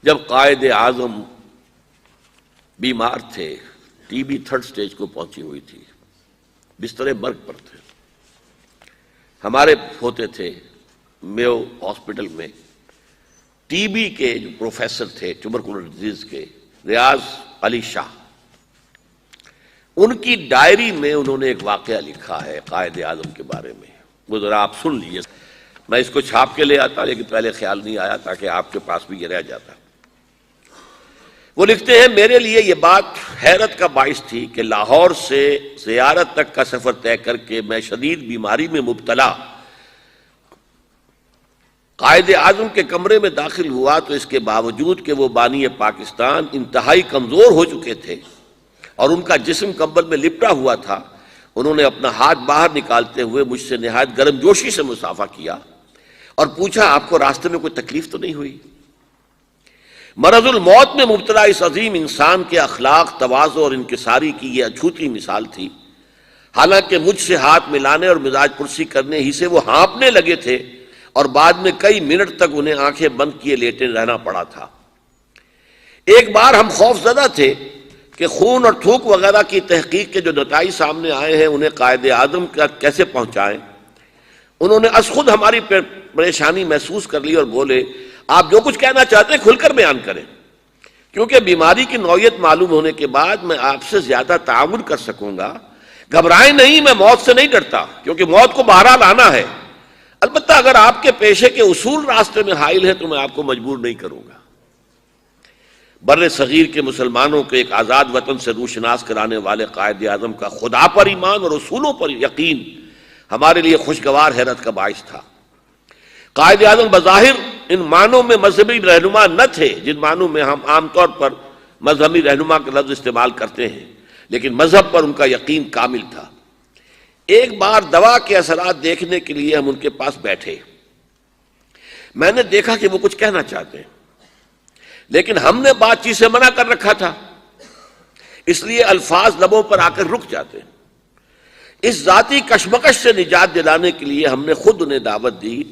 جب قائد اعظم بیمار تھے، ٹی بی 3rd stage کو پہنچی ہوئی تھی، بستر مرگ پر تھے، ہمارے ہوتے تھے میو ہاسپٹل میں ٹی بی کے جو پروفیسر تھے ٹیوبرکلوز ڈیزیز کے، ریاض علی شاہ، ان کی ڈائری میں انہوں نے ایک واقعہ لکھا ہے قائد اعظم کے بارے میں، وہ ذرا آپ سن لیجیے۔ میں اس کو چھاپ کے لے آتا لیکن پہلے خیال نہیں آیا تاکہ آپ کے پاس بھی یہ رہ جاتا۔ وہ لکھتے ہیں، میرے لیے یہ بات حیرت کا باعث تھی کہ لاہور سے زیارت تک کا سفر طے کر کے میں شدید بیماری میں مبتلا قائد اعظم کے کمرے میں داخل ہوا تو اس کے باوجود کہ وہ بانی پاکستان انتہائی کمزور ہو چکے تھے اور ان کا جسم کمبل میں لپٹا ہوا تھا، انہوں نے اپنا ہاتھ باہر نکالتے ہوئے مجھ سے نہایت گرم جوشی سے مصافحہ کیا اور پوچھا، آپ کو راستے میں کوئی تکلیف تو نہیں ہوئی؟ مرض الموت میں مبتلا اس عظیم انسان کے اخلاق، تواضع اور انکساری کی یہ اچھوتی مثال تھی۔ حالانکہ مجھ سے ہاتھ ملانے اور مزاج پرسی کرنے ہی سے وہ ہانپنے لگے تھے اور بعد میں کئی منٹ تک انہیں آنکھیں بند کیے لیٹے رہنا پڑا تھا۔ ایک بار ہم خوف زدہ تھے کہ خون اور تھوک وغیرہ کی تحقیق کے جو نتائج سامنے آئے ہیں انہیں قائد اعظم کا کیسے پہنچائیں۔ انہوں نے از خود ہماری پریشانی محسوس کر لی اور بولے، آپ جو کچھ کہنا چاہتے ہیں کھل کر بیان کریں، کیونکہ بیماری کی نوعیت معلوم ہونے کے بعد میں آپ سے زیادہ تعاون کر سکوں گا۔ گھبرائیں نہیں، میں موت سے نہیں ڈرتا، کیونکہ موت کو بہرحال آنا ہے، البتہ اگر آپ کے پیشے کے اصول راستے میں حائل ہیں تو میں آپ کو مجبور نہیں کروں گا۔ بر صغیر کے مسلمانوں کو ایک آزاد وطن سے روشناس کرانے والے قائد اعظم کا خدا پر ایمان اور اصولوں پر یقین ہمارے لیے خوشگوار حیرت کا باعث تھا۔ قائد اعظم بظاہر ان معنوں میں مذہبی رہنما نہ تھے جن معنوں میں ہم عام طور پر مذہبی رہنما کا لفظ استعمال کرتے ہیں، لیکن مذہب پر ان کا یقین کامل تھا۔ ایک بار دوا کے اثرات دیکھنے کے لیے ہم ان کے پاس بیٹھے، میں نے دیکھا کہ وہ کچھ کہنا چاہتے ہیں لیکن ہم نے بات چیت سے منع کر رکھا تھا، اس لیے الفاظ لبوں پر آ کر رک جاتے ہیں۔ اس ذاتی کشمکش سے نجات دلانے کے لیے ہم نے خود انہیں دعوت دی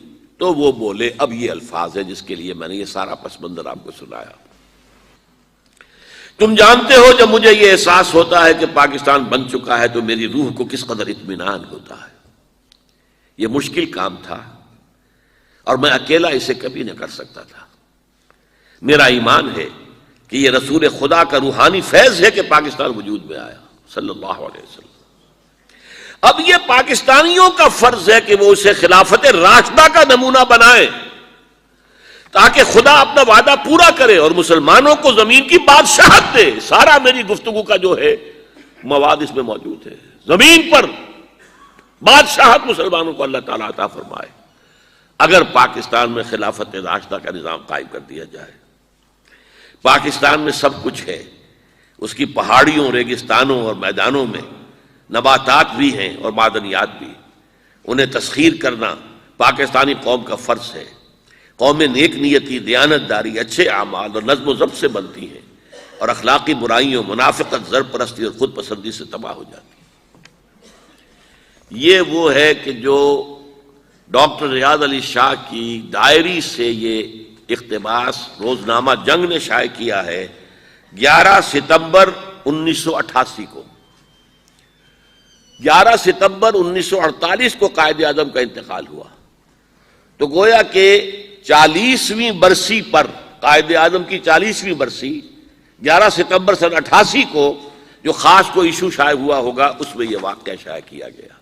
تو وہ بولے، اب یہ الفاظ ہے جس کے لیے میں نے یہ سارا پس منظر آپ کو سنایا۔ تم جانتے ہو جب مجھے یہ احساس ہوتا ہے کہ پاکستان بن چکا ہے تو میری روح کو کس قدر اطمینان ہوتا ہے۔ یہ مشکل کام تھا اور میں اکیلا اسے کبھی نہ کر سکتا تھا۔ میرا ایمان ہے کہ یہ رسول خدا کا روحانی فیض ہے کہ پاکستان وجود میں آیا صلی اللہ علیہ وسلم۔ اب یہ پاکستانیوں کا فرض ہے کہ وہ اسے خلافت راشدہ کا نمونہ بنائیں تاکہ خدا اپنا وعدہ پورا کرے اور مسلمانوں کو زمین کی بادشاہت دے۔ سارا میری گفتگو کا جو ہے مواد اس میں موجود ہے۔ زمین پر بادشاہت مسلمانوں کو اللہ تعالیٰ عطا فرمائے اگر پاکستان میں خلافت راشدہ کا نظام قائم کر دیا جائے۔ پاکستان میں سب کچھ ہے، اس کی پہاڑیوں، ریگستانوں اور میدانوں میں نباتات بھی ہیں اور معدنیات بھی، انہیں تسخیر کرنا پاکستانی قوم کا فرض ہے۔ قوم نیک نیتی، دیانت داری، اچھے اعمال اور نظم و ضبط سے بنتی ہیں اور اخلاقی برائیوں، منافقت، زر پرستی اور خود پسندی سے تباہ ہو جاتی ہے۔ یہ وہ ہے کہ جو ڈاکٹر ریاض علی شاہ کی ڈائری سے یہ اقتباس روزنامہ جنگ نے شائع کیا ہے 11 ستمبر 1988 کو۔ 11 ستمبر 1948 کو قائد اعظم کا انتقال ہوا، تو گویا کہ 40ویں برسی پر، قائد اعظم کی 40ویں برسی 11 ستمبر سن 88 کو جو خاص کو ایشو شائع ہوا ہوگا اس میں یہ واقعہ شائع کیا گیا،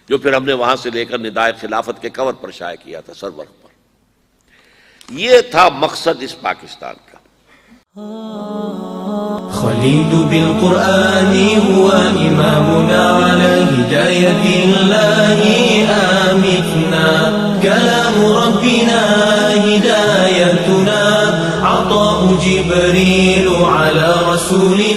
جو پھر ہم نے وہاں سے لے کر ندائے خلافت کے کور پر شائع کیا تھا، سرورق پر۔ یہ تھا مقصد اس پاکستان کا۔ خليل بالقرآن هو إمامنا على هداية الله آمتنا كلام ربنا هدايتنا عطاء جبريل على رسولنا